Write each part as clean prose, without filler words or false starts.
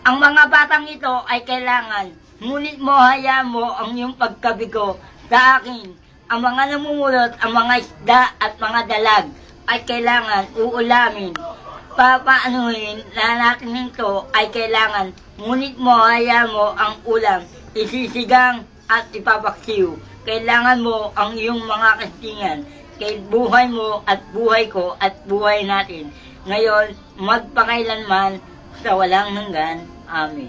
Ang mga batang ito ay kailangan, ngunit mo hayaan mo ang iyong pagkabigo sa akin. Ang mga namumulot, ang mga isda at mga dalag ay kailangan uulamin. Papaanuhin na natin ito ay kailangan, ngunit mo hayaan mo ang ulam, isisigang at ipapaksiw. Kailangan mo ang iyong mga kastingan, kay buhay mo at buhay ko at buhay natin. Ngayon, magpakailanman sa walang hanggan. Amen.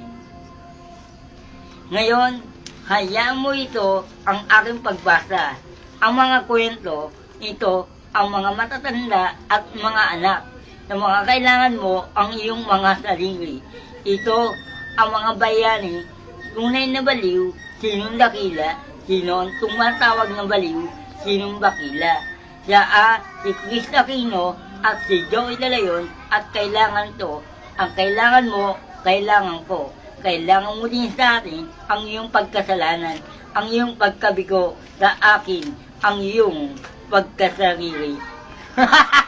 Ngayon, hayaan mo ito ang aking pagbasa. Ang mga kwento, ito ang mga matatanda at mga anak na mga kailangan mo ang iyong mga sarili. Ito ang mga bayani, tunay na baliw, sinong dakila, sino ang tumatawag ng baliw, sinong bakila. Siya si Chris Aquino at si Joey Dalayon at kailangan to. Ang kailangan mo, kailangan ko. Kailangan mo din sa atin ang iyong pagkasalanan, ang iyong pagkabigo sa akin, ang iyong pagkasarili. Ha ha ha!